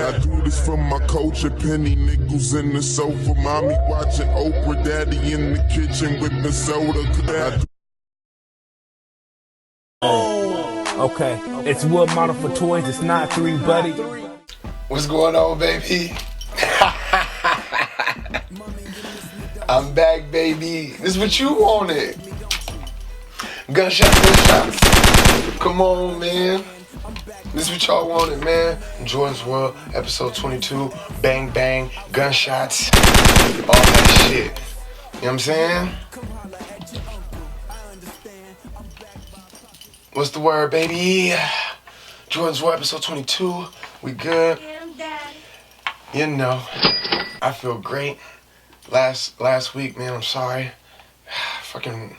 I do this for my culture, penny nickels in the sofa, mommy watching Oprah, daddy in the kitchen with the soda. Okay, it's wood model for toys, it's not 3, buddy. What's going on, baby? I'm back, baby. This is what you wanted. Gunshots. Come on, man. This is what y'all wanted, man. Jordon's World, episode 22. Bang, bang, gunshots. All that shit. You know what I'm saying? What's the word, baby? Jordon's World, episode 22. We good. You know, I feel great. Last week, man, I'm sorry. Fucking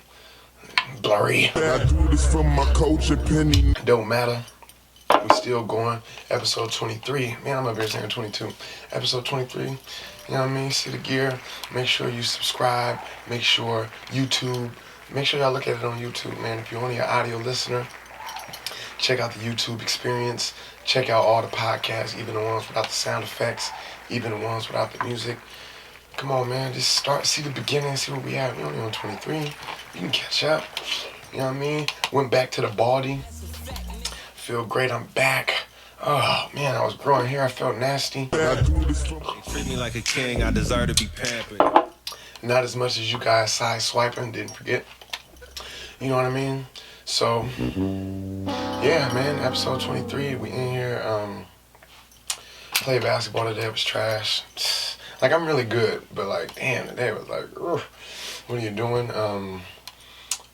blurry. I do this for my culture, penny. Don't matter. We still going. Episode 23. Man, I'm up here saying 22. Episode 23. You know what I mean? See the gear. Make sure you subscribe. Make sure YouTube. Make sure y'all look at it on YouTube, man. If you're only an audio listener, check out the YouTube experience. Check out all the podcasts, even the ones without the sound effects, even the ones without the music. Come on, man. Just start, see the beginning, see where we at. We only on 23. You can catch up. You know what I mean? Went back to the baldy. Feel great, I'm back. Oh, man, I was growing hair. I felt nasty. Treat me like a king, I deserve to be pampered. Not as much as you guys side swiping, didn't forget. You know what I mean? So, yeah, man, episode 23. We in here. Played basketball today. It was trash. Like, I'm really good, but like, damn, today was like, ugh. What are you doing?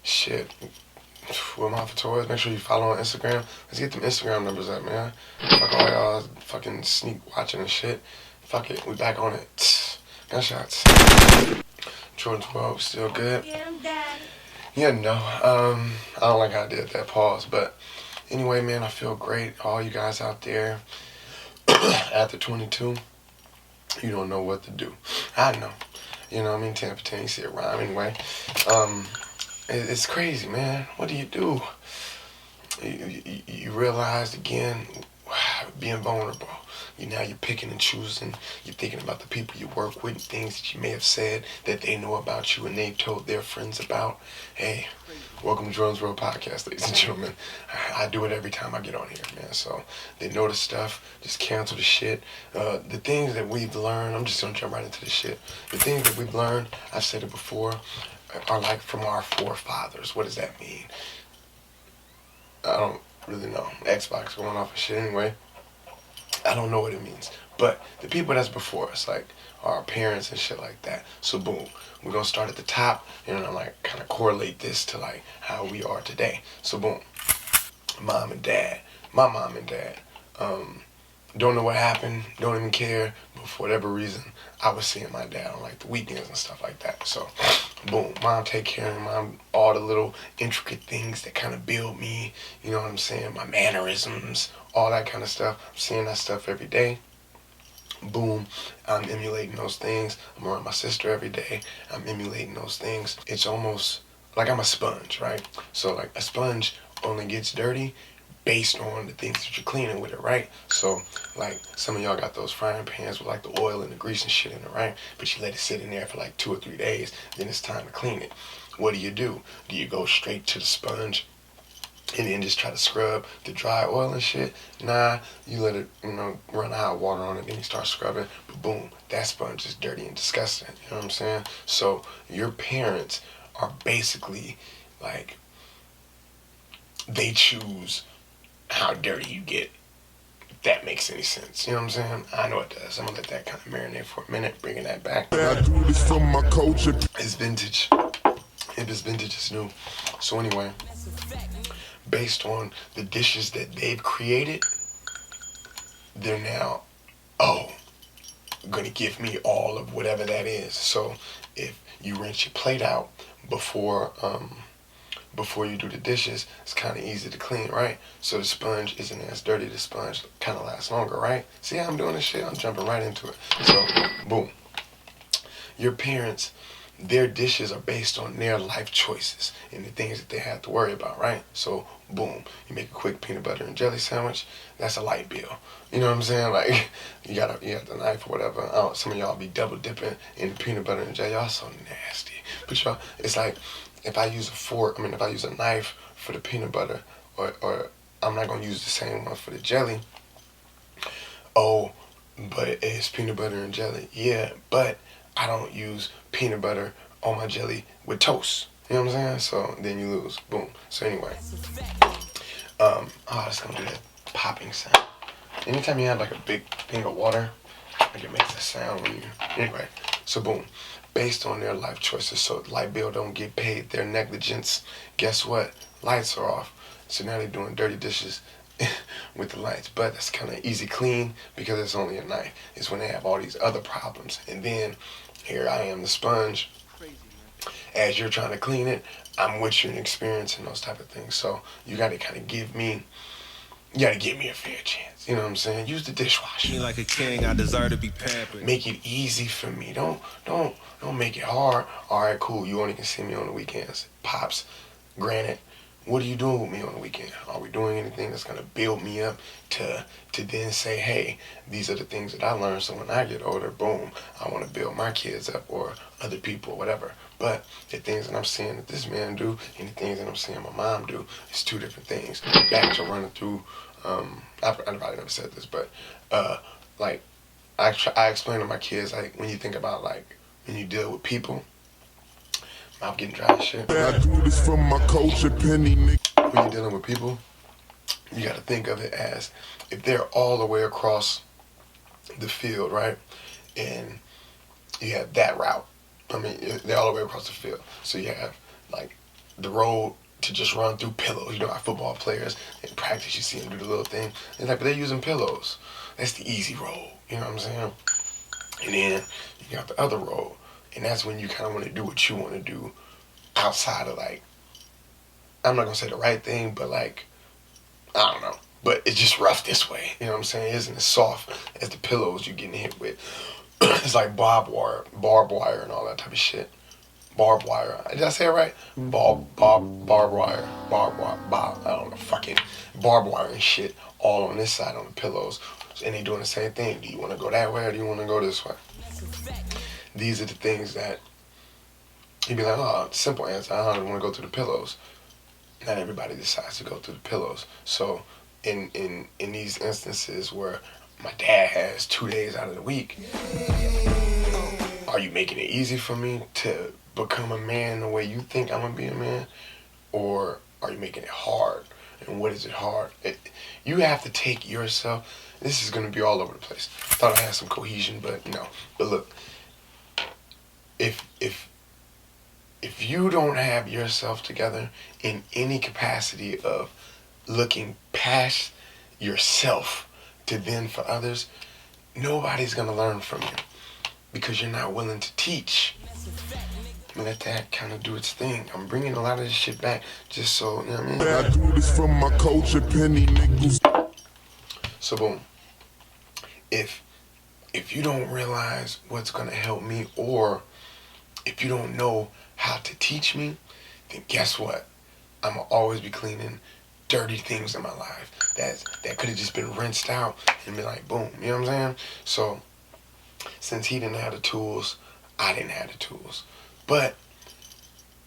Shit. With my toys. Make sure you follow on Instagram. Let's get them Instagram numbers up, man. Fuck all y'all fucking sneak watching and shit. Fuck it. We back on it. Gunshots. Jordan 12 still good. Yeah, no. I don't like how I did that pause, but anyway, man, I feel great. All you guys out there after 22, you don't know what to do. I know. You know what I mean? 10 for 10, you see it rhyme anyway. It's crazy, man. What do? You realize, again, being vulnerable. You're picking and choosing. You're thinking about the people you work with, things that you may have said that they know about you and they've told their friends about. Hey, welcome to Jordon's World Podcast, ladies and gentlemen. I do it every time I get on here, man. So they know the stuff. Just cancel the shit. The things that we've learned, I'm just going to jump right into the shit. The things that we've learned, I've said it before, are like from our forefathers. What does that mean? I don't really know. Xbox going off of shit anyway. I don't know what it means. But the people that's before us, like our parents and shit like that. So boom, we're going to start at the top and like kind of correlate this to like how we are today. So boom, mom and dad. My mom and dad. Don't know what happened, don't even care, but for whatever reason, I was seeing my dad on like the weekends and stuff like that. So, boom, mom take care of him, all the little intricate things that kind of build me, you know what I'm saying, my mannerisms, all that kind of stuff. I'm seeing that stuff every day. Boom, I'm emulating those things. I'm around my sister every day. I'm emulating those things. It's almost like I'm a sponge, right? So like a sponge only gets dirty based on the things that you're cleaning with it, right? So, like, some of y'all got those frying pans with, like, the oil and the grease and shit in it, right? But you let it sit in there for, like, 2 or 3 days, then it's time to clean it. What do? Do you go straight to the sponge and then just try to scrub the dry oil and shit? Nah, you let it, run hot water on it, then you start scrubbing, but boom, that sponge is dirty and disgusting, you know what I'm saying? So, your parents are basically, like, they choose how dirty you get, if that makes any sense. You know what I'm saying? I know it does. I'm gonna let that kind of marinate for a minute, bringing that back. I do this for my culture. It's vintage. If it's vintage, it's new. So anyway, based on the dishes that they've created, they're now, gonna give me all of whatever that is. So if you rinse your plate out before you do the dishes, it's kind of easy to clean, right? So the sponge isn't as dirty. The sponge kind of lasts longer, right? See how I'm doing this shit? I'm jumping right into it. So, boom. Your parents, their dishes are based on their life choices and the things that they have to worry about, right? So, boom, you make a quick peanut butter and jelly sandwich, that's a light bill. You know what I'm saying? Like, you got the knife or whatever. Some of y'all be double dipping in the peanut butter and jelly. Y'all so nasty. But y'all, it's like, if I use a knife for the peanut butter, or I'm not going to use the same one for the jelly. Oh, but it's peanut butter and jelly. Yeah, but I don't use peanut butter on my jelly with toast. You know what I'm saying? So then you lose. Boom. So anyway, it's gonna do that popping sound. Anytime you have like a big thing of water, like it makes a sound when you. Anyway, so boom. Based on their life choices, so light bill don't get paid, their negligence. Guess what? Lights are off. So now they're doing dirty dishes with the lights, but that's kind of easy clean because it's only a knife. It's when they have all these other problems, and then here I am, the sponge. As you're trying to clean it, I'm with you and experiencing those type of things. So you got to kind of give me a fair chance. You know what I'm saying? Use the dishwasher. Me like a king, I deserve to be pampered. Make it easy for me. Don't make it hard. All right, cool. You only can see me on the weekends. Pops, granted. What are you doing with me on the weekend? Are we doing anything that's gonna build me up to then say, hey, these are the things that I learned, so when I get older, boom, I want to build my kids up or other people, whatever. But the things that I'm seeing that this man do and the things that I'm seeing my mom do is two different things. Back to running through, I probably never said this, but like I explain to my kids, like when you think about like when you deal with people. I'm getting dry as shit. I do this from my culture, penny nigga. When you're dealing with people, you got to think of it as if they're all the way across the field, right? And you have that route. I mean, they're all the way across the field. So you have like the road to just run through pillows. You know how football players in practice, you see them do the little thing. It's like, but they're using pillows. That's the easy road. You know what I'm saying? And then you got the other road. And that's when you kind of want to do what you want to do outside of like, I'm not going to say the right thing, but like, I don't know. But it's just rough this way. You know what I'm saying? It isn't as soft as the pillows you're getting hit with. It's like barbed wire and all that type of shit. Barbed wire. Did I say it right? Barbed wire. I don't know. Fucking barbed wire and shit all on this side on the pillows. And they doing the same thing. Do you want to go that way or do you want to go this way? These are the things that you'd be like, oh, simple answer. I don't want to go through the pillows. Not everybody decides to go through the pillows. So in these instances where my dad has 2 days out of the week, are you making it easy for me to become a man the way you think I'm going to be a man? Or are you making it hard? And what is it hard? You have to take yourself. This is going to be all over the place. I thought I had some cohesion, but no. But look. If you don't have yourself together in any capacity of looking past yourself to then for others, nobody's going to learn from you because you're not willing to teach. Let that kind of do its thing. I'm bringing a lot of this shit back just so, you know what I mean? I do this from my culture, penny nickels. So boom. If you don't realize what's going to help me, or if you don't know how to teach me, then guess what? I'm going to always be cleaning dirty things in my life that could have just been rinsed out and be like, boom. You know what I'm saying? So, since he didn't have the tools, I didn't have the tools. But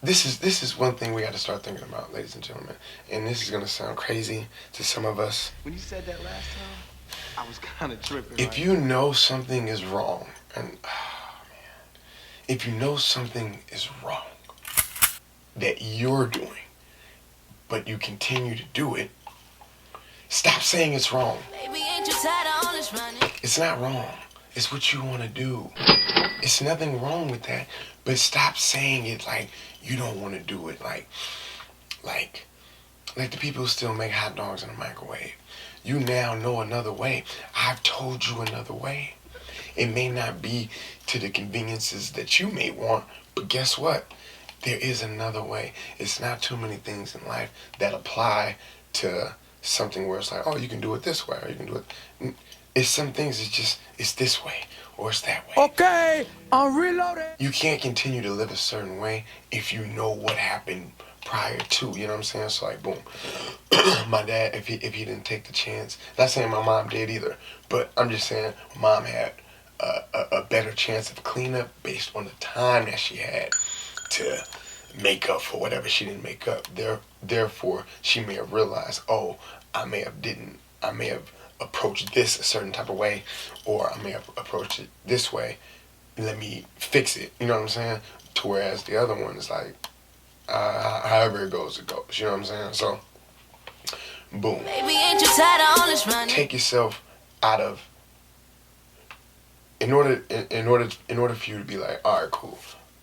this is one thing we got to start thinking about, ladies and gentlemen. And this is going to sound crazy to some of us. When you said that last time, I was kind of tripping. If you know something is wrong, and if you know something is wrong that you're doing, but you continue to do it, stop saying it's wrong. Baby, ain't you tired of all this running? It's not wrong. It's what you want to do. It's nothing wrong with that, but stop saying it like you don't want to do it. Like the people who still make hot dogs in the microwave. You now know another way. I've told you another way. It may not be to the conveniences that you may want, but guess what? There is another way. It's not too many things in life that apply to something where it's like, oh, you can do it this way, or you can do it. It's some things it's this way or it's that way. Okay, I'm reloading. You can't continue to live a certain way if you know what happened prior to, you know what I'm saying? So like, boom, my dad, if he didn't take the chance, not saying my mom did either, but I'm just saying my mom had a better chance of cleanup based on the time that she had to make up for whatever she didn't make up. Therefore, she may have realized, oh, I may have approached this a certain type of way, or I may have approached it this way. Let me fix it. You know what I'm saying? To whereas the other one is like, however it goes, it goes. You know what I'm saying? So, boom. Baby, ain't you tired of all this running? Take yourself out of. In order for you to be like, all right, cool.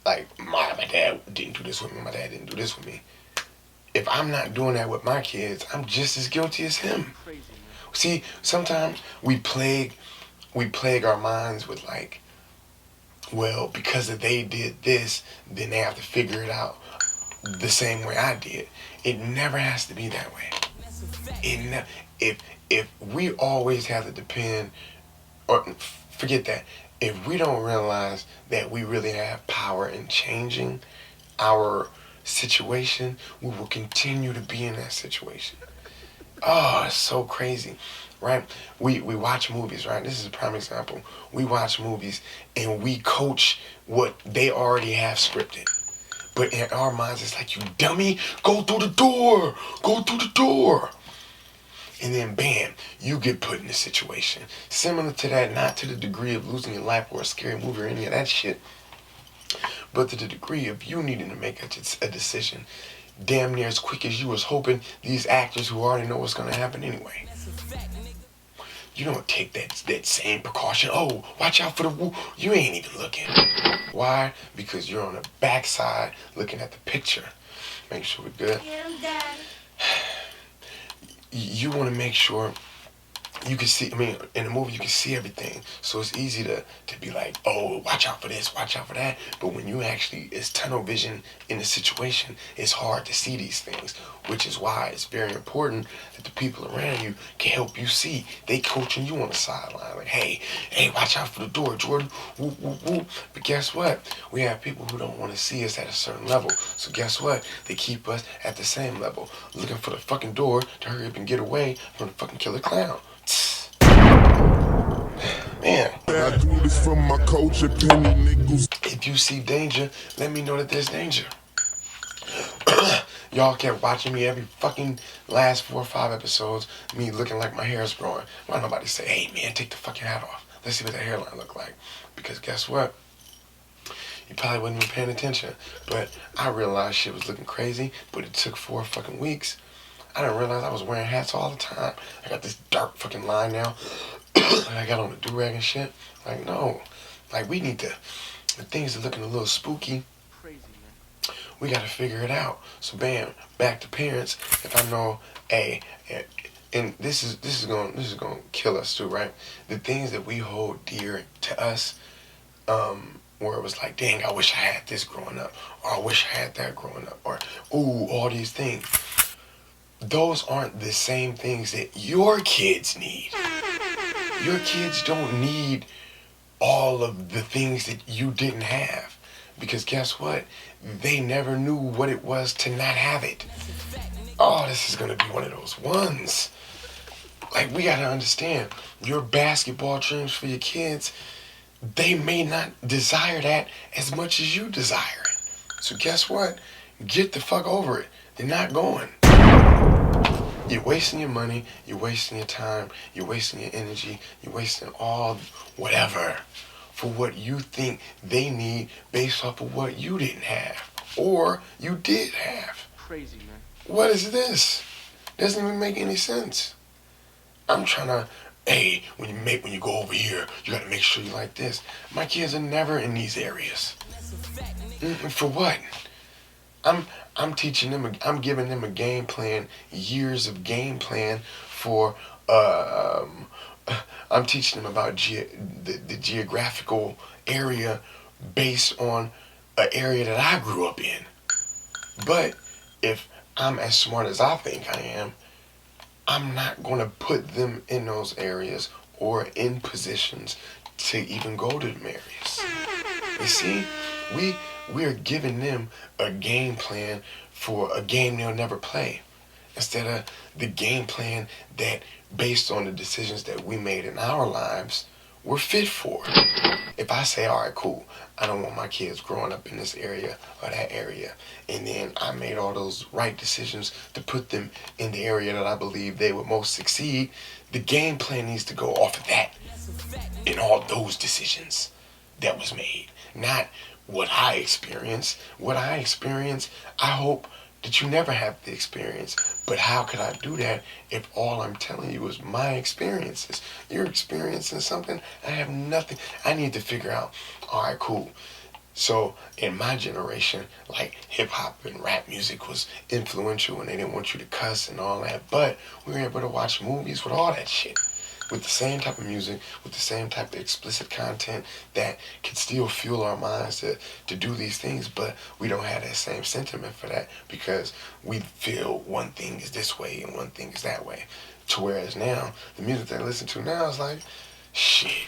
Like my dad didn't do this with me. My dad didn't do this with me. If I'm not doing that with my kids, I'm just as guilty as him. See, sometimes we plague our minds with like, well, because if they did this, then they have to figure it out the same way I did. It never has to be that way. If we always have to depend, or forget that, if we don't realize that we really have power in changing our situation, we will continue to be in that situation. Oh, it's so crazy, right? We watch movies, right? This is a prime example. We watch movies and we coach what they already have scripted. But in our minds, it's like, you dummy, go through the door, go through the door. And then bam, you get put in a situation. Similar to that, not to the degree of losing your life or a scary movie or any of that shit, but to the degree of you needing to make a decision damn near as quick as you was hoping these actors who already know what's going to happen anyway. You don't take that same precaution. Oh, watch out for the woo. You ain't even looking. Why? Because you're on the backside looking at the picture. Make sure we're good. Yeah, I'm done. You want to make sure you can see, I mean, in the movie you can see everything. So it's easy to be like, oh, watch out for this, watch out for that. But when you actually, it's tunnel vision in the situation, it's hard to see these things. Which is why it's very important that the people around you can help you see. They coaching you on the sideline. Like, hey, watch out for the door, Jordan. Whoop, whoop, whoop. But guess what? We have people who don't want to see us at a certain level. So guess what? They keep us at the same level. Looking for the fucking door to hurry up and get away from the fucking killer clown. Man, I do this for my culture, penny nickels. if you see danger, let me know that there's danger. Y'all kept watching me every fucking last 4 or 5 episodes, me looking like my hair is growing. Why nobody say, hey man, take the fucking hat off. Let's see what that hairline look like. Because guess what? You probably wasn't even paying attention. But I realized shit was looking crazy, but it took 4 fucking weeks. I didn't realize I was wearing hats all the time. I got this dark fucking line now. I got on the do-rag and shit. Like, no. Like, we need to, the things are looking a little spooky. Crazy, man. We got to figure it out. So, bam, back to parents. If I know, hey, and this is going to kill us too, right? The things that we hold dear to us, where it was like, dang, I wish I had this growing up, or I wish I had that growing up, or ooh, all these things. Those aren't the same things that your kids need. Your kids don't need all of the things that you didn't have. Because guess what? They never knew what it was to not have it. Oh, this is going to be one of those ones. Like, we got to understand, your basketball dreams for your kids, they may not desire that as much as you desire it. So guess what? Get the fuck over it. They're not going. You're wasting your money, you're wasting your time, you're wasting your energy, you're wasting all whatever for what you think they need based off of what you didn't have or you did have. Crazy, man. What is this? Doesn't even make any sense. I'm trying to, hey, when you go over here, you gotta make sure you like this. My kids are never in these areas. For what? I'm teaching them, I'm giving them a game plan, years of game plan for, I'm teaching them about the geographical area based on an area that I grew up in. But if I'm as smart as I think I am, I'm not going to put them in those areas or in positions to even go to the Marys. You see, we are giving them a game plan for a game they'll never play, instead of the game plan that, based on the decisions that we made in our lives, we're fit for. If I say, all right, cool, I don't want my kids growing up in this area or that area, and then I made all those right decisions to put them in the area that I believe they would most succeed, the game plan needs to go off of that and all those decisions that was made, not what I experienced. What I experienced, I hope that you never have to experience. But how could I do that if all I'm telling you is my experiences? You're experiencing something, I have nothing. I need to figure out, all right, cool. So in my generation, like hip hop and rap music was influential and they didn't want you to cuss and all that. But we were able to watch movies with all that shit, with the same type of music, with the same type of explicit content that can still fuel our minds to do these things, but we don't have that same sentiment for that because we feel one thing is this way and one thing is that way. To whereas now, the music they listen to now is like, shit,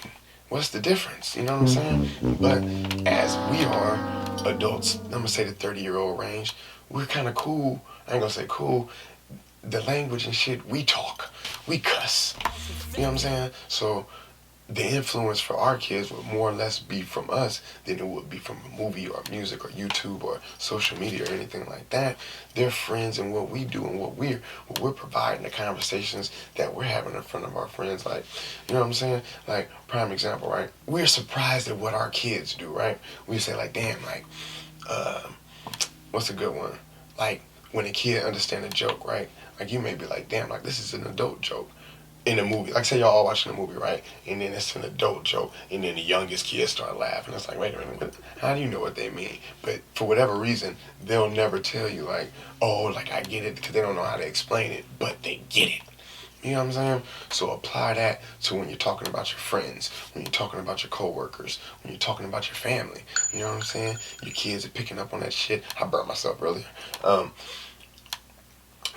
what's the difference? You know what I'm saying? But as we are adults, I'm gonna say the 30-year-old range, we're kind of cool. I ain't gonna say cool. The language and shit, we talk, we cuss. You know what I'm saying? So the influence for our kids would more or less be from us than it would be from a movie or music or YouTube or social media or anything like that. They're friends in what we do and what we're providing, the conversations that we're having in front of our friends. Like, you know what I'm saying? Like, prime example, right? We're surprised at what our kids do, right? We say like, damn, like, what's a good one? Like, when a kid understands a joke, right? Like, you may be like, damn, like, this is an adult joke in a movie. Like, say y'all all watching a movie, right? And then it's an adult joke, and then the youngest kids start laughing. It's like, wait a minute, how do you know what they mean? But for whatever reason, they'll never tell you, like, oh, like, I get it, because they don't know how to explain it, but they get it. You know what I'm saying? So apply that to when you're talking about your friends, when you're talking about your coworkers, when you're talking about your family. You know what I'm saying? Your kids are picking up on that shit. I burnt myself earlier.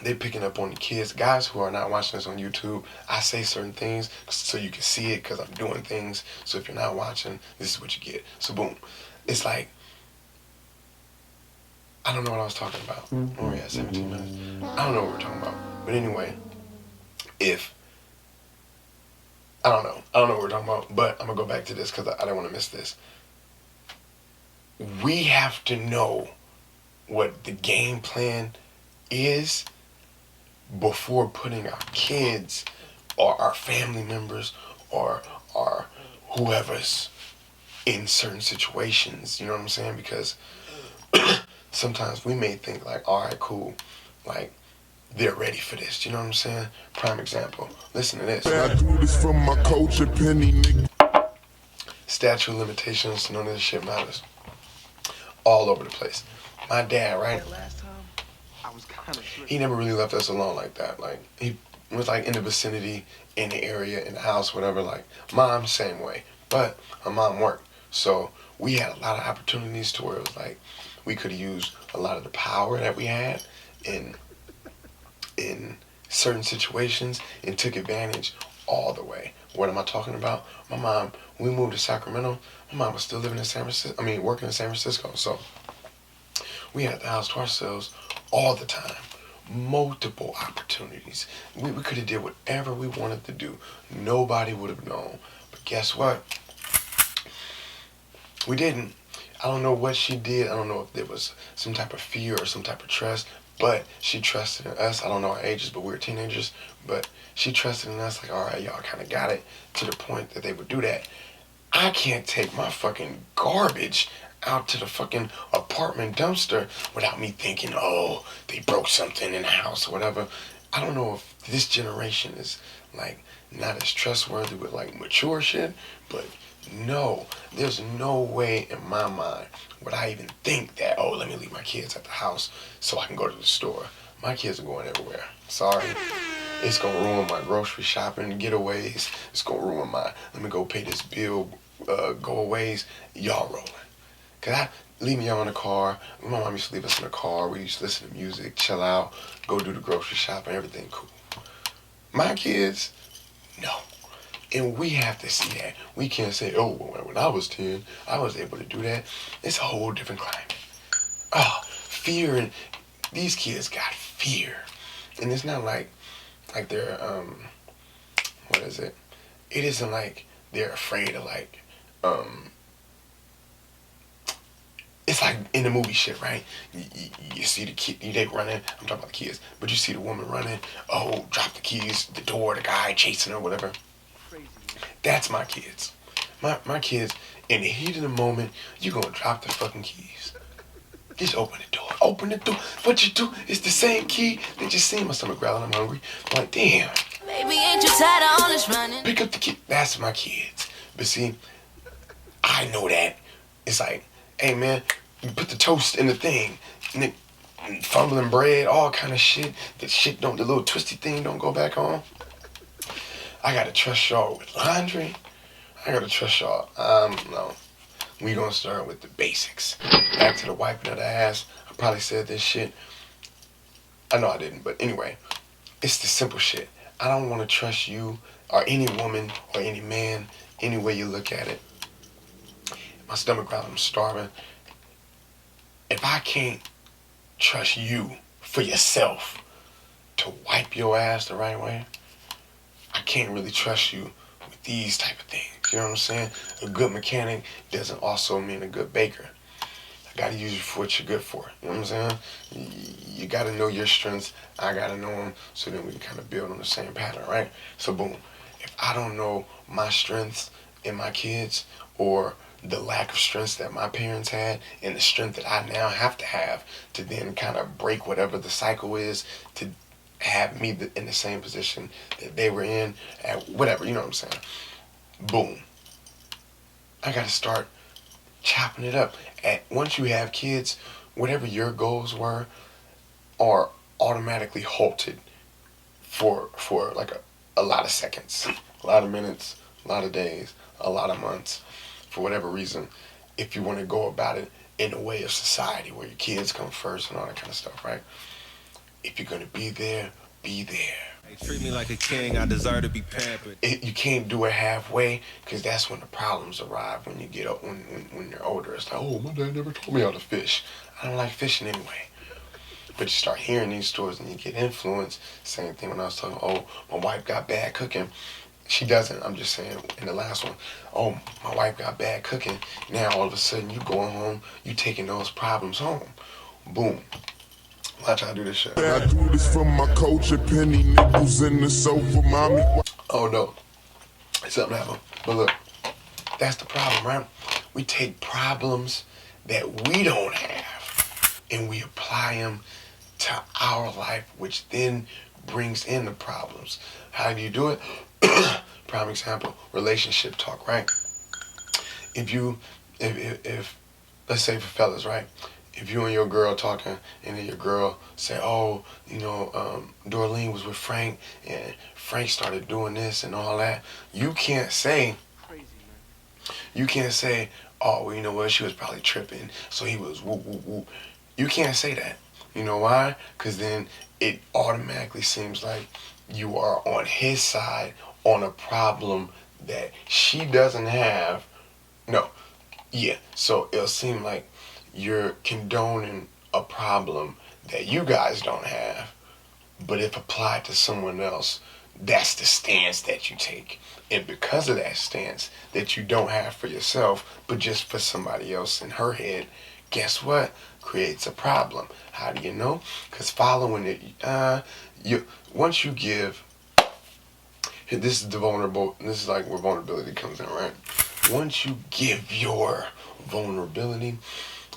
They're picking up on the kids. Guys who are not watching this on YouTube, I say certain things so you can see it because I'm doing things. So if you're not watching, this is what you get. So boom. It's like, I don't know what I was talking about. Oh yeah, 17 minutes. I don't know what we're talking about. But anyway, I don't know what we're talking about, but I'm going to go back to this because I don't want to miss this. We have to know what the game plan is before putting our kids or our family members or our whoever's in certain situations. You know what I'm saying? Because sometimes we may think like, all right, cool, like, they're ready for this. You know what I'm saying? Prime example. Listen to this. I do this from my culture, penny nigga. Statute of limitations, none of this shit matters. All over the place. My dad, right? Last time, I was kind of tripping. He never really left us alone like that. Like, he was like in the vicinity, in the area, in the house, whatever. Like, mom, same way. But her mom worked. So we had a lot of opportunities to where it was like, we could use a lot of the power that we had in certain situations and took advantage all the way. What am I talking about? My mom, when we moved to Sacramento, my mom was still living in working in San Francisco. So we had the house to ourselves all the time. Multiple opportunities. We could have did whatever we wanted to do. Nobody would have known. But guess what? We didn't. I don't know what she did. I don't know if there was some type of fear or some type of trust, but she trusted in us. I don't know our ages, but we were teenagers. But she trusted in us, like, all right, y'all kind of got it, to the point that they would do that. I can't take my fucking garbage out to the fucking apartment dumpster without me thinking, oh, they broke something in the house or whatever. I don't know if this generation is, like, not as trustworthy with, like, mature shit, but no, there's no way in my mind would I even think that, oh, let me leave my kids at the house so I can go to the store. My kids are going everywhere. Sorry. It's going to ruin my grocery shopping getaways. It's going to ruin my, let me go pay this bill, go-aways. Y'all rolling. Because I leave me y'all in the car. My mom used to leave us in the car. We used to listen to music, chill out, go do the grocery shopping, everything cool. My kids, no. And we have to see that. We can't say, oh, when I was 10, I was able to do that. It's a whole different climate. Oh, fear. And these kids got fear. And it's not like they're, what is it? It isn't like they're afraid of it's like in the movie shit, right? You see the kid, they running, I'm talking about the kids, but you see the woman running, oh, drop the keys, the door, the guy chasing her, whatever. That's my kids. My kids, in the heat of the moment, you gonna drop the fucking keys. Just open the door. Open the door. What you do? It's the same key. They just see my stomach growling. I'm hungry. I'm like, damn. Baby, ain't you tired of all this running? Pick up the key. That's my kids. But see, I know that. It's like, hey man, you put the toast in the thing, and then fumbling bread, all kind of shit. The little twisty thing don't go back on. I gotta trust y'all with laundry. I gotta trust y'all. No. We gonna start with the basics. Back to the wiping of the ass. I probably said this shit. I know I didn't, but anyway, it's the simple shit. I don't want to trust you or any woman or any man, any way you look at it. My stomach growling, I'm starving. If I can't trust you for yourself to wipe your ass the right way, I can't really trust you with these type of things. You know what I'm saying? A good mechanic doesn't also mean a good baker. I gotta use you for what you're good for. You know what I'm saying? You gotta know your strengths. I gotta know them, so then we can kind of build on the same pattern, right? So boom, if I don't know my strengths in my kids, or the lack of strengths that my parents had and the strength that I now have to then kind of break whatever the cycle is to have me in the same position that they were in at whatever, you know what I'm saying? Boom. I gotta start chopping it up. Once you have kids, whatever your goals were are automatically halted for like a lot of seconds, a lot of minutes, a lot of days, a lot of months, for whatever reason, if you want to go about it in a way of society where your kids come first and all that kind of stuff, right? If you're gonna be there, be there. Hey, treat me like a king, I deserve to be pampered. You can't do it halfway, because that's when the problems arrive when you get up, when you're older. It's like, oh, my dad never taught me how to fish. I don't like fishing anyway. But you start hearing these stories and you get influenced. Same thing when I was talking, oh, my wife got bad cooking. She doesn't, I'm just saying, in the last one, oh, my wife got bad cooking. Now all of a sudden you going home, you taking those problems home. Boom. Watch how I do this shit. I do this from my culture, penny nickels in the sofa, mommy. Oh no, something happened. But look, that's the problem, right? We take problems that we don't have and we apply them to our life, which then brings in the problems. How do you do it? Prime example, relationship talk, right? If let's say for fellas, right? If you and your girl talking, and then your girl say, oh, you know, Dorleen was with Frank, and Frank started doing this and all that, you can't say, oh, well, you know what, she was probably tripping, so he was whoop, whoop, whoop. You can't say that. You know why? Because then it automatically seems like you are on his side on a problem that she doesn't have. No. Yeah. So it'll seem like you're condoning a problem that you guys don't have, but if applied to someone else, that's the stance that you take. And because of that stance that you don't have for yourself, but just for somebody else in her head, guess what? Creates a problem. How do you know? Because following it, once you give, this is like where vulnerability comes in, right? Once you give your vulnerability,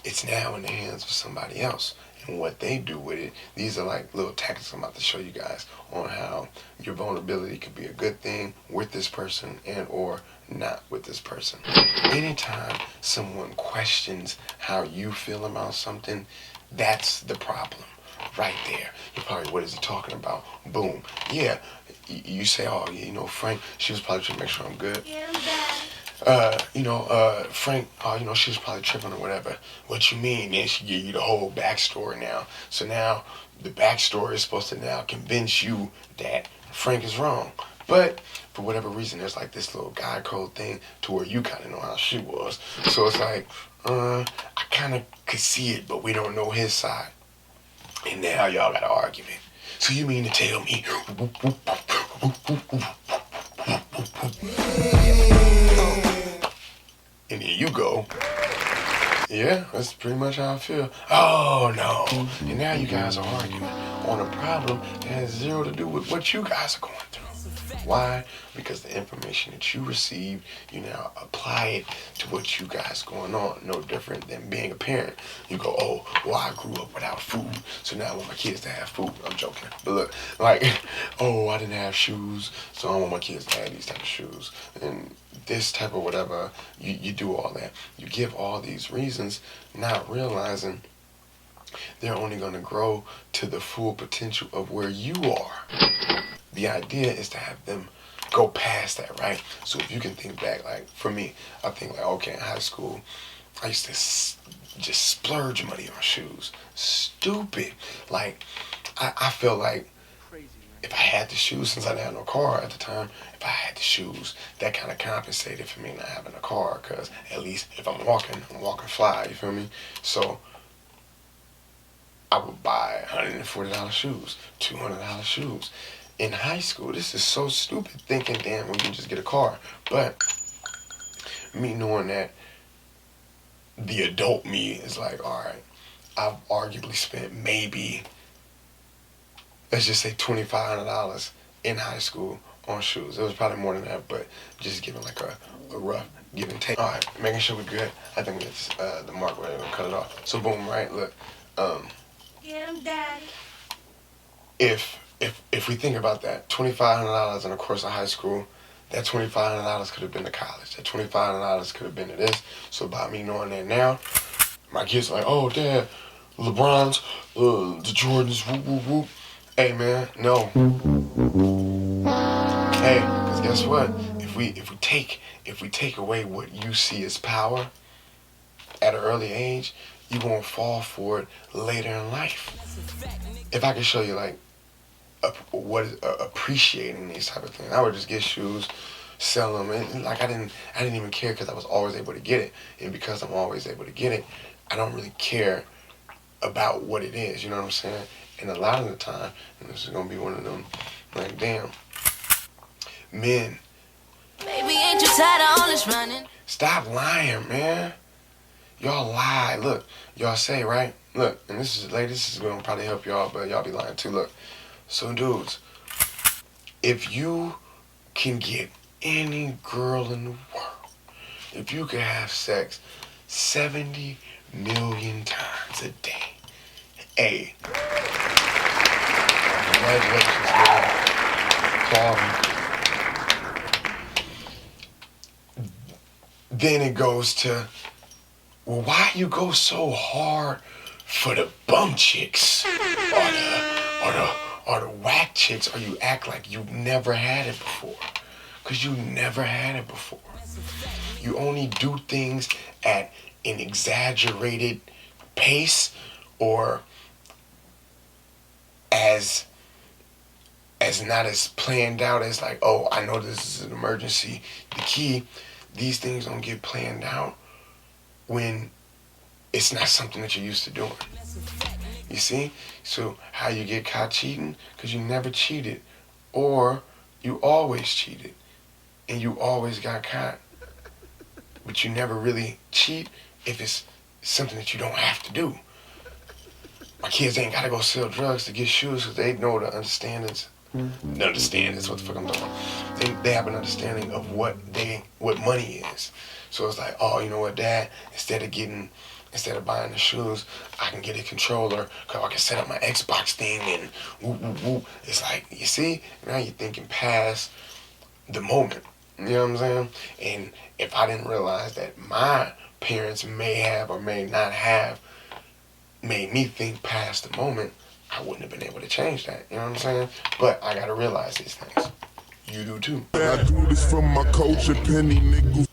it's now in the hands of somebody else. And what they do with it, these are like little tactics I'm about to show you guys on how your vulnerability could be a good thing with this person and or not with this person. Anytime someone questions how you feel about something, that's the problem right there. You're probably, what is he talking about? Boom. Yeah, you say, oh, yeah, you know, Frank, she was probably trying to make sure I'm good. Yeah, I'm bad. Frank, you know, she was probably tripping or whatever. What you mean? Then she give you the whole backstory now. So now the backstory is supposed to now convince you that Frank is wrong. But for whatever reason, there's like this little guy code thing to where you kind of know how she was. So it's like, I kind of could see it, but we don't know his side. And now y'all got an argument. So you mean to tell me? And here you go. Yeah, that's pretty much how I feel. Oh no. And now you guys are arguing on a problem that has zero to do with what you guys are going through. Why? Because the information that you received, you now apply it to what you guys going on. No different than being a parent. You go, oh, well, I grew up without food, so now I want my kids to have food. I'm joking. But look, like, oh, I didn't have shoes, so I want my kids to have these type of shoes. And this type of whatever, you do all that. You give all these reasons, not realizing they're only going to grow to the full potential of where you are. The idea is to have them go past that, right? So if you can think back, like for me, I think like, okay, in high school, I used to just splurge money on shoes. Stupid. Like, I felt like if I had the shoes, since I didn't have no car at the time, if I had the shoes, that kind of compensated for me not having a car, because at least if I'm walking fly, you feel me? So I would buy $140 shoes, $200 shoes. In high school, this is so stupid, thinking, damn, we can just get a car. But me knowing that the adult me is like, all right, I've arguably spent maybe, let's just say $2,500 in high school on shoes. It was probably more than that, but just giving like a rough give and take. All right, making sure we're good. I think it's the mark where we're gonna cut it off. So boom, right? Look, Get him, Daddy. If we think about that, $2,500 in a course of high school, that $2,500 could have been to college. That $2,500 could have been to this. So by me knowing that now, my kids are like, oh, Dad, LeBron's, the Jordans, whoop, whoop, whoop. Hey, man, no. Hey, because guess what? If we take away what you see as power at an early age, you won't fall for it later in life. If I could show you, like, what is appreciating these type of things, I would just get shoes, sell them, and like I didn't even care, because I was always able to get it. And because I'm always able to get it, I don't really care about what it is, you know what I'm saying? And a lot of the time, and this is gonna be one of them, like, damn, men, Baby, ain't you tired of all this running? stop lying, man. Y'all lie. Look, y'all say, right? Look, and this is gonna probably help y'all, but y'all be lying too. Look, so dudes, if you can get any girl in the world, if you could have sex 70 million times a day, hey, congratulations, man. Then it goes to, well, why you go so hard for the bum chicks or the whack chicks, or you act like you never had it before? Because you never had it before. You only do things at an exaggerated pace, or as not as planned out as, like, oh, I know this is an emergency. The key, these things don't get planned out when it's not something that you're used to doing. You see? So how you get caught cheating? Because you never cheated, or you always cheated and you always got caught. But you never really cheat if it's something that you don't have to do. My kids ain't got to go sell drugs to get shoes, because they know the understandings. The understandings, what the fuck I'm talking about. They have an understanding of what money is. So it's like, oh, you know what, Dad, instead of buying the shoes, I can get a controller, because I can set up my Xbox thing and whoop, whoop, whoop. It's like, you see, now you're thinking past the moment. You know what I'm saying? And if I didn't realize that my parents may have or may not have made me think past the moment, I wouldn't have been able to change that. You know what I'm saying? But I gotta realize these things. You do too. I do this for my culture, penny nickels.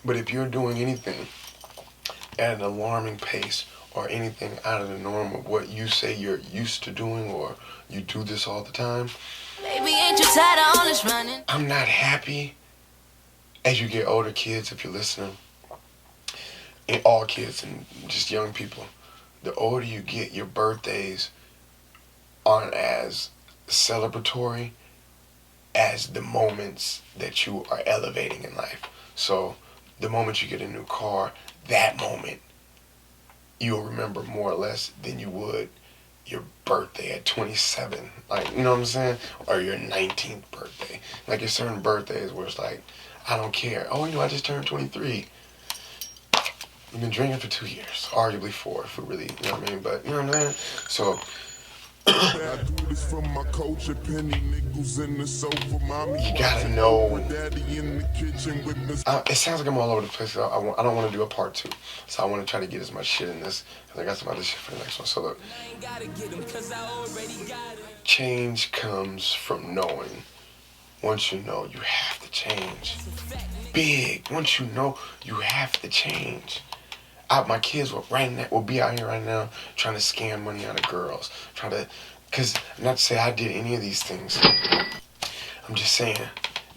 But if you're doing anything at an alarming pace, or anything out of the norm of what you say you're used to doing, or you do this all the time, Baby, ain't you tired of all this running? I'm not happy as you get older, kids, if you're listening. And all kids and just young people. The older you get, your birthdays aren't as celebratory as the moments that you are elevating in life. So the moment you get a new car, that moment you'll remember more or less than you would your birthday at 27. Like, you know what I'm saying? Or your 19th birthday. Like, there's certain birthdays where it's like, I don't care. Oh, I just turned 23. We've been drinking for 2 years, arguably 4 if we really, you know what I mean? But, you know what I'm saying? So, I do this for my culture, penny nickels in the sofa, mommy. You gotta know. Daddy in the kitchen with this. It sounds like I'm all over the place. I don't want to do a part 2. So I want to try to get as much shit in this. Because I got some other shit for the next one. So look. Change comes from knowing. Once you know, you have to change. Big. Once you know, you have to change. My kids will be out here right now trying to scam money out of girls. Because not to say I did any of these things. I'm just saying,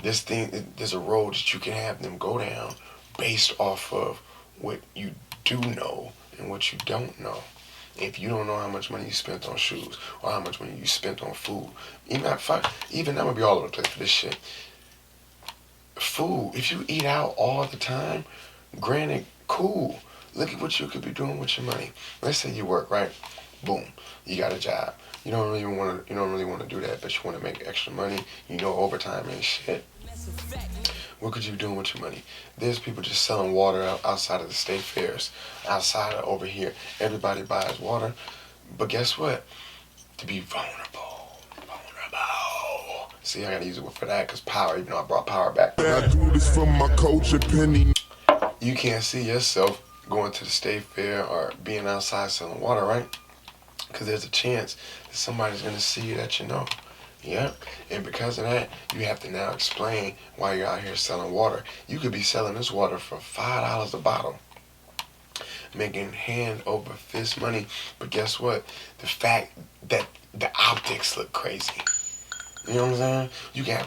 there's a road that you can have them go down based off of what you do know and what you don't know. If you don't know how much money you spent on shoes or how much money you spent on food, even I'm gonna be all over the place for this shit. Food, if you eat out all the time, granted, cool. Look at what you could be doing with your money. Let's say you work, right? Boom, you got a job. You don't really want to do that, but you want to make extra money. You know, overtime ain't shit. What could you be doing with your money? There's people just selling water outside of the state fairs, outside of over here. Everybody buys water, but guess what? To be vulnerable. See, I gotta use it for that, cause power. Even though I brought power back. I do this for my culture, penny. You can't see yourself going to the state fair or being outside selling water, right? Because there's a chance that somebody's going to see you that you know. Yeah. And because of that, you have to now explain why you're out here selling water. You could be selling this water for $5 a bottle, making hand over fist money. But guess what? The fact that the optics look crazy. You know what I'm saying? You can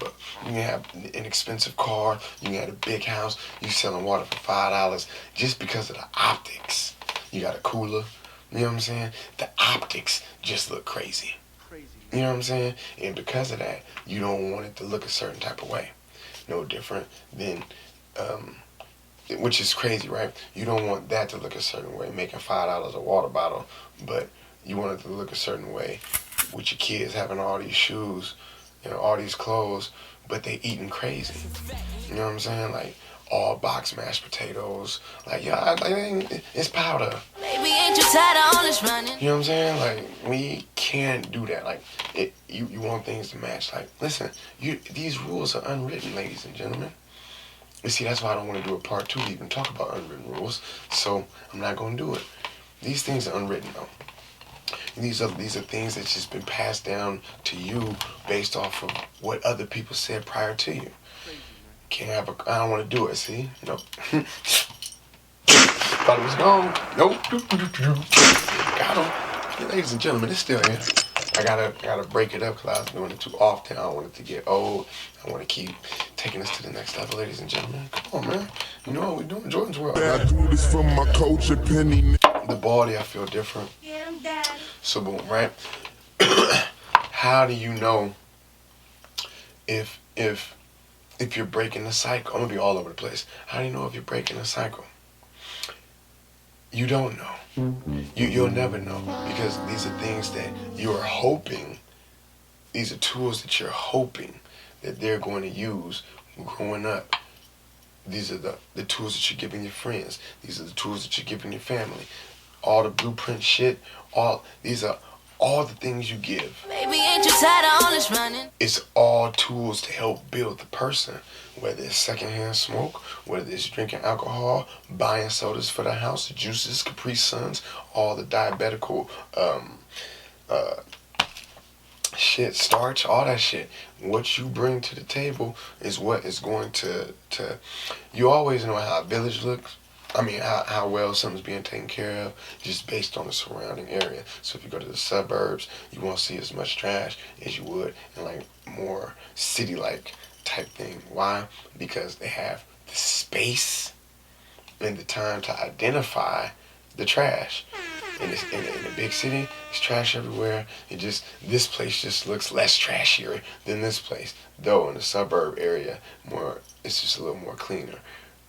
have an expensive car, you can have a big house, you selling water for $5 just because of the optics. You got a cooler, you know what I'm saying? The optics just look crazy. You know what I'm saying? And because of that, you don't want it to look a certain type of way. No different than, which is crazy, right? You don't want that to look a certain way, making $5 a water bottle, but you want it to look a certain way with your kids having all these shoes, you know, all these clothes, but they eating crazy. You know what I'm saying? Like, all box mashed potatoes. Like, yeah, it's powder. Baby, ain't you tired of all this running? You know what I'm saying? Like, we can't do that. Like, you want things to match. Like, listen, these rules are unwritten, ladies and gentlemen. You see, that's why I don't want to do a part 2 to even talk about unwritten rules. So I'm not going to do it. These things are unwritten, though. These are things that's just been passed down to you based off of what other people said prior to you. I don't want to do it, see? Nope. Thought it was gone. Nope. Got him. Ladies and gentlemen, it's still here. I gotta break it up because I was doing it too often. I don't want it to get old. I want to keep taking us to the next level, ladies and gentlemen. Come on, man. You know what we're doing, Jordan's World. I do this for my culture, penny. The body, I feel different. Get him, Daddy. So boom, right? How do you know if you're breaking the cycle? I'm gonna be all over the place. How do you know if you're breaking the cycle? You don't know. You'll never know, because these are things that you're hoping. These are tools that you're hoping that they're going to use growing up. These are the tools that you're giving your friends. These are the tools that you're giving your family. All the blueprint shit. These are all the things you give. Baby, ain't you tired of all this running? It's all tools to help build the person. Whether it's secondhand smoke, whether it's drinking alcohol, buying sodas for the house, juices, Capri Suns, all the diabetical shit, starch, all that shit. What you bring to the table is what is going to you always know how a village looks. I mean, how well something's being taken care of just based on the surrounding area. So if you go to the suburbs, you won't see as much trash as you would in like more city-like type thing. Why? Because they have the space and the time to identify the trash. In a big city, there's trash everywhere. This place just looks less trashier than this place. Though in the suburb area, it's just a little more cleaner,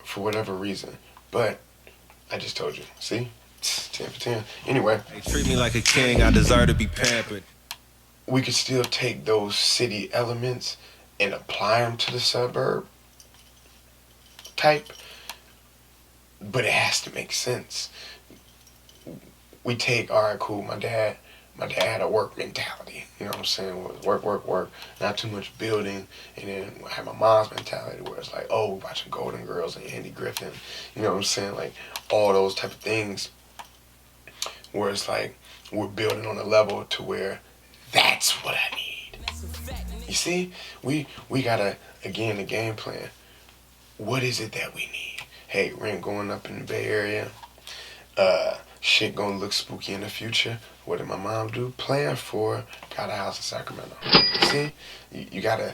for whatever reason. But I just told you. See, 10 for 10. Anyway, They treat me like a king. I deserve to be pampered. we could still take those city elements and apply them to the suburb type, but it has to make sense. We take, all right, cool, my dad had a work mentality, you know what I'm saying? Work, not too much building. And then I had my mom's mentality where it's like, oh, we're watching Golden Girls and Andy Griffin, you know what I'm saying? Like all those type of things where it's like we're building on a level to where that's what I need. You see, we gotta, again, the game plan. What is it that we need? Hey, rent going up in the Bay Area. Shit gonna look spooky in the future. What did my mom do? Plan for, got a house in Sacramento. See, you gotta.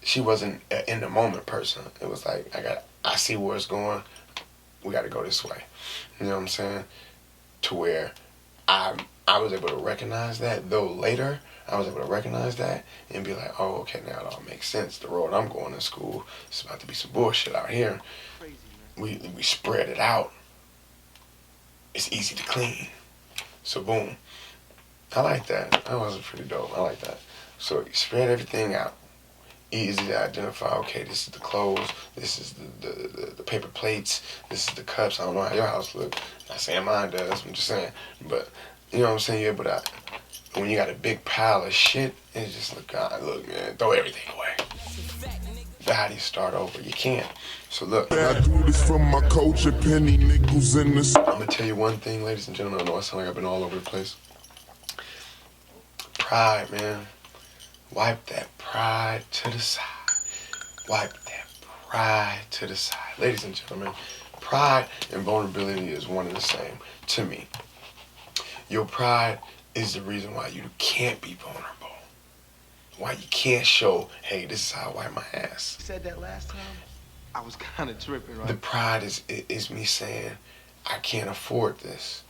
She wasn't an in the moment person. It was like I see where it's going. We gotta go this way. You know what I'm saying? To where I was able to recognize that. Though later I was able to recognize that and be like, oh, okay, now it all makes sense. The road I'm going to school, it's about to be some bullshit out here. We spread it out. It's easy to clean. So boom. I like that. That was pretty dope. I like that. So you spread everything out. Easy to identify, okay, this is the clothes, this is the paper plates, this is the cups. I don't know how your house look. Not saying mine does, I'm just saying. But you know what I'm saying? Yeah, but when you got a big pile of shit, it just look man, throw everything away. But how do you start over? You can't. So look. I do this from my culture, penny nickels in the... I'm gonna tell you one thing, ladies and gentlemen. I know I sound like I've been all over the place. Pride, man. Wipe that pride to the side. Wipe that pride to the side. Ladies and gentlemen, pride and vulnerability is one and the same to me. Your pride is the reason why you can't be vulnerable. Why you can't show, hey, this is how I wipe my ass. You said that last time? I was kind of tripping, right? The pride is me saying, I can't afford this.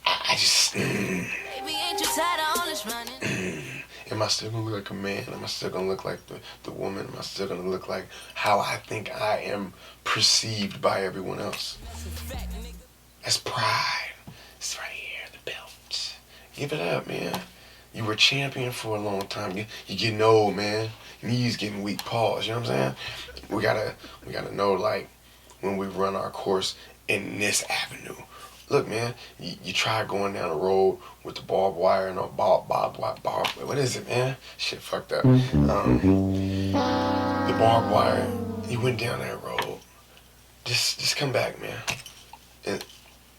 I just... Baby, ain't you tired of all this running? Am I still gonna look like a man? Am I still gonna look like the woman? Am I still gonna look like how I think I am perceived by everyone else? That's pride. It's right here, the belt. Give it up, man. You were champion for a long time. You're getting old, man. Knees getting weak. Pause. You know what I'm saying? We gotta know, like, when we run our course in this avenue. Look, man, you try going down the road with the barbed wire and what is it, man? Shit fucked up. The barbed wire, you went down that road. Just come back, man. And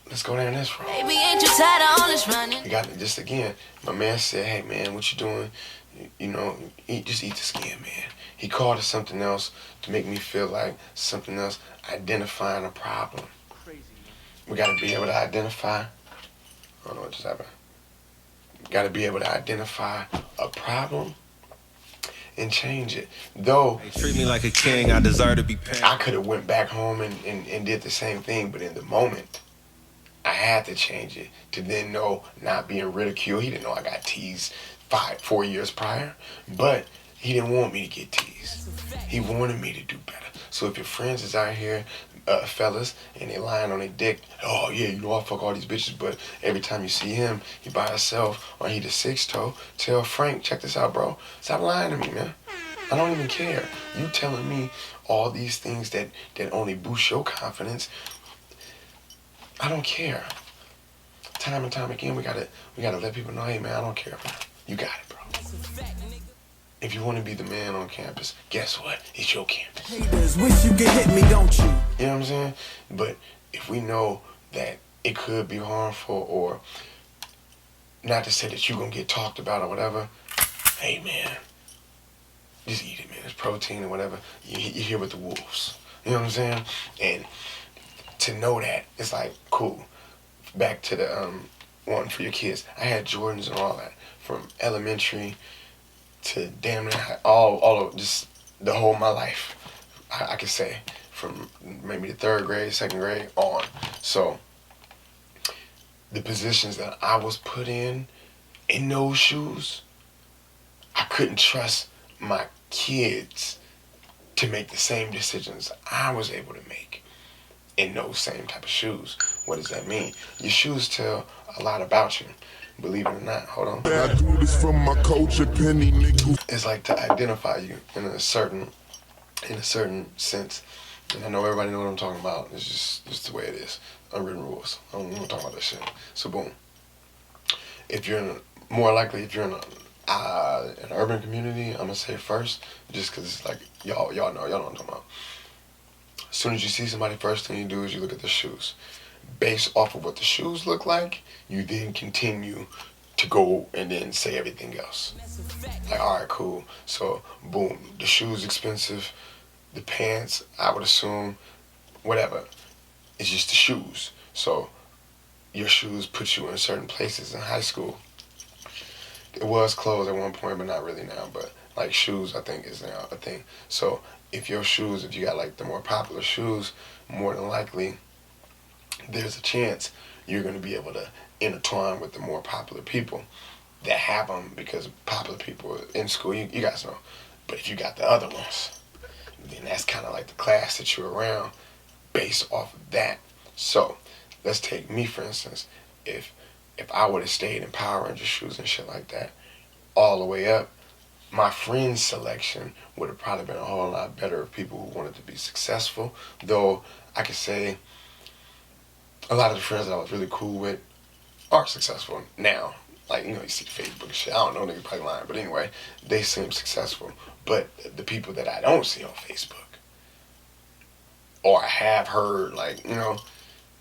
let's go down this road. Baby, ain't you tired of all this running? You got just again, my man said, hey, man, what you doing? You know, just eat the skin, man. He called it something else to make me feel like something else, identifying a problem. We gotta be able to identify. I don't know what just happened. We gotta be able to identify a problem and change it. Though They treat me like a king. I deserve to be pampered. I could have went back home and did the same thing, but in the moment, I had to change it to then know not being ridiculed. He didn't know I got teased 4 years prior, but he didn't want me to get teased. He wanted me to do better. So if your friends is out here, fellas, and they lying on their dick, oh yeah, you know I fuck all these bitches, but every time you see him, he by himself or he the six toe, tell Frank, check this out, bro. Stop lying to me, man. I don't even care. You telling me all these things that only boost your confidence. I don't care. Time and time again, we gotta let people know, hey man, I don't care, man. You got it, bro. If you want to be the man on campus, guess what? It's your campus. Haters wish you could hit me, don't you? You know what I'm saying? But if we know that it could be harmful, or not to say that you're going to get talked about or whatever, hey man, just eat it, man. It's protein or whatever. You're here with the wolves. You know what I'm saying? And to know that, it's like, cool. Back to the one for your kids. I had Jordans and all that from elementary to damn near all of just the whole of my life. I could say from maybe the third grade, second grade on. So the positions that I was put in those shoes, I couldn't trust my kids to make the same decisions I was able to make in those same type of shoes. What does that mean? Your shoes tell a lot about you. Believe it or not, hold on. I do this from my culture, penny nickels. It's like to identify you in a certain sense. And I know everybody know what I'm talking about. It's just the way it is. Unwritten rules. I don't want to talk about that shit. So boom. If you're more likely if you're in an urban community, I'm gonna say first, just because it's like y'all know what I'm talking about. As soon as you see somebody, first thing you do is you look at the shoes. Based off of what the shoes look like, you then continue to go and then say everything else. Like, all right, cool. So, boom, the shoes expensive, the pants, I would assume, whatever. It's just the shoes. So, your shoes put you in certain places in high school. It was clothes at one point, but not really now. But, like, shoes, I think, is now a thing. So, if you got, like, the more popular shoes, more than likely, there's a chance you're going to be able to intertwine with the more popular people that have them, because popular people in school, you guys know. But if you got the other ones, then that's kind of like the class that you're around based off of that. So let's take me, for instance. If I would have stayed in Power Ranger shoes and shit like that all the way up, my friends selection would have probably been a whole lot better of people who wanted to be successful. Though I could say a lot of the friends that I was really cool with are successful now. Like, you see the Facebook and shit. I don't know, niggas probably lying. But anyway, they seem successful. But the people that I don't see on Facebook, or I have heard, like,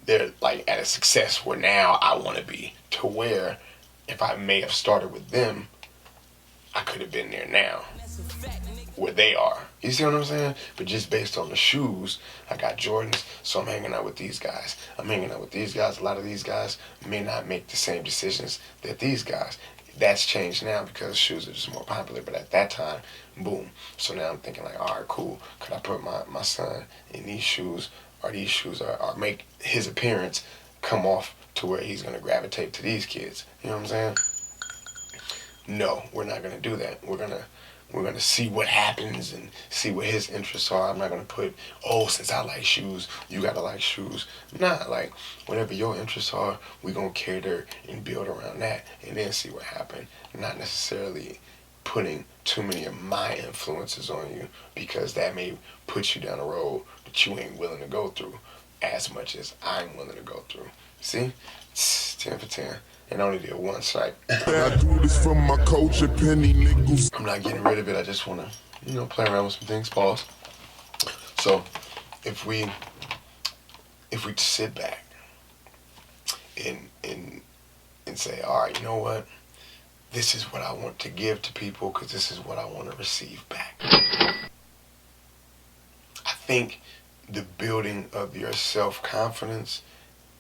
they're like at a success where now I want to be, to where if I may have started with them, I could have been there now, where they are. You see what I'm saying? But just based on the shoes, I got Jordans, so I'm hanging out with these guys. I'm hanging out with these guys. A lot of these guys may not make the same decisions that these guys. That's changed now because shoes are just more popular. But at that time, boom. So now I'm thinking like, all right, cool. Could I put my son in these shoes, or these shoes are make his appearance come off to where he's going to gravitate to these kids? You know what I'm saying? No, we're not going to do that. We're going to see what happens and see what his interests are. I'm not going to put, since I like shoes, you got to like shoes. Nah, like, whatever your interests are, we're going to cater and build around that and then see what happens. Not necessarily putting too many of my influences on you, because that may put you down a road that you ain't willing to go through as much as I'm willing to go through. See? It's 10 for 10. And I only did one site. I do this from my culture, penny nickels. I'm not getting rid of it. I just want to, play around with some things. Pause. So, if we sit back and say, all right, you know what? This is what I want to give to people, because this is what I want to receive back. I think the building of your self-confidence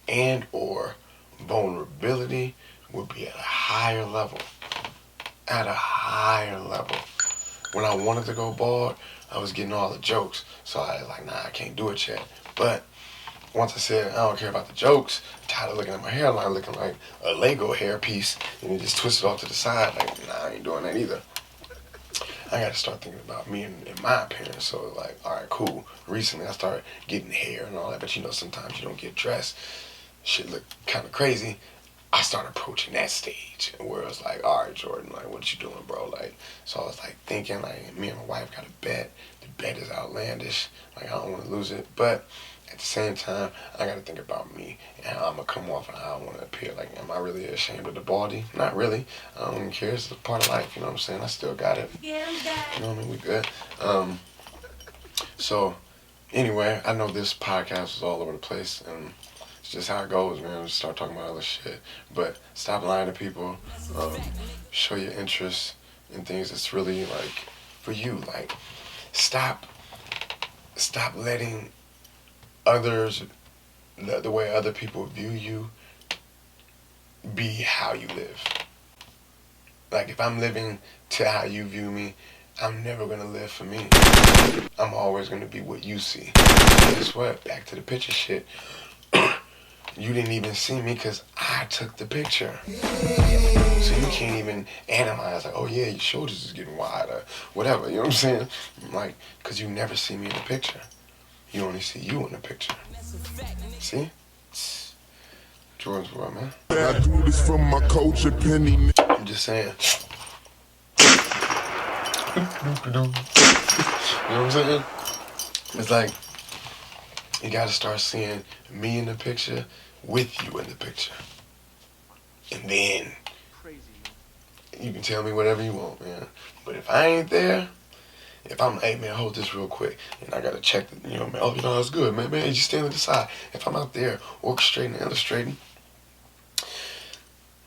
and or vulnerability would be at a higher level. At a higher level. When I wanted to go bald, I was getting all the jokes. So I was like, nah, I can't do it yet. But once I said, I don't care about the jokes, I'm tired of looking at my hairline looking like a Lego hairpiece, and it just twisted off to the side. Like, nah, I ain't doing that either. I got to start thinking about me and my appearance. So, like, all right, cool. Recently, I started getting hair and all that, but sometimes you don't get dressed. Shit look kind of crazy. I started approaching that stage where it was like, all right, Jordon, like, what you doing, bro? Like, so I was like thinking, like, me and my wife got a bet. The bet is outlandish. Like, I don't want to lose it. But at the same time, I got to think about me and how I'm going to come off and how I want to appear. Like, am I really ashamed of the baldy? Not really. I don't even care. It's a part of life, you know what I'm saying? I still got it. Yeah, you know what I mean? We good. So, anyway, I know this podcast is all over the place, and it's just how it goes, man. Just start talking about other shit. But stop lying to people. Show your interest in things that's really, like, for you. Like, stop letting others the way other people view you be how you live. Like, if I'm living to how you view me, I'm never gonna live for me. I'm always gonna be what you see. Guess what? Back to the picture shit. You didn't even see me because I took the picture. So you can't even analyze, like, oh yeah, your shoulders is getting wider, whatever, you know what I'm saying? Like, because you never see me in the picture. You only see you in the picture. See? Jordon's world, man. I do this for my culture, penny. I'm just saying. You know what I'm saying? It's like, you gotta start seeing me in the picture with you in the picture. And then you can tell me whatever you want, man. But if I ain't there, if I'm, hey man, hold this real quick, and I gotta check, you know, man, oh, you know, that's good, man, you stand to the side. If I'm out there orchestrating and illustrating,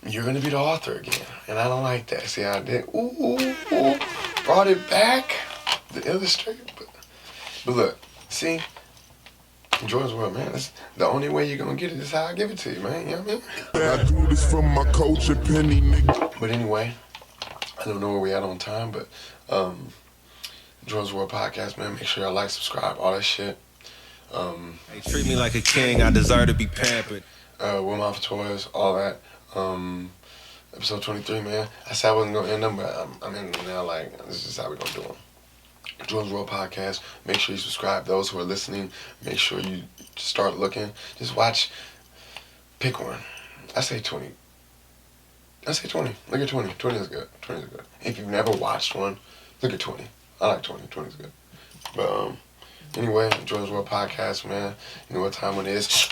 you're gonna be the author again. And I don't like that. See how I did? Ooh, brought it back, the illustrator. But look, see, Jordon's world, man, that's the only way you're gonna get it is how I give it to you, man, you know what I mean? I do this for my culture, penny, nigga. But anyway, I don't know where we at on time, but Jordon's World Podcast, man, make sure y'all like, subscribe, all that shit. Hey, treat me like a king, I deserve to be pampered. Will Mouth Toys, all that. Episode 23, man. I said I wasn't gonna end them, but I'm in them now. Like, this is how we're gonna do them. Jordon's World Podcast. Make sure you subscribe. Those who are listening, make sure you start looking. Just watch. Pick one. I say 20. Look at 20. 20 is good. 20 is good. If you've never watched one, look at 20. I like 20. 20 is good. But anyway, Jordon's World Podcast, man. You know what time it is.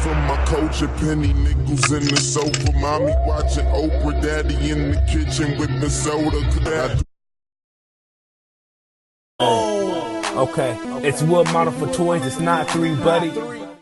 From my culture, penny nickels in the sofa. Mommy watching Oprah, daddy in the kitchen with the soda. Okay, it's wood model for toys. It's not 3, buddy.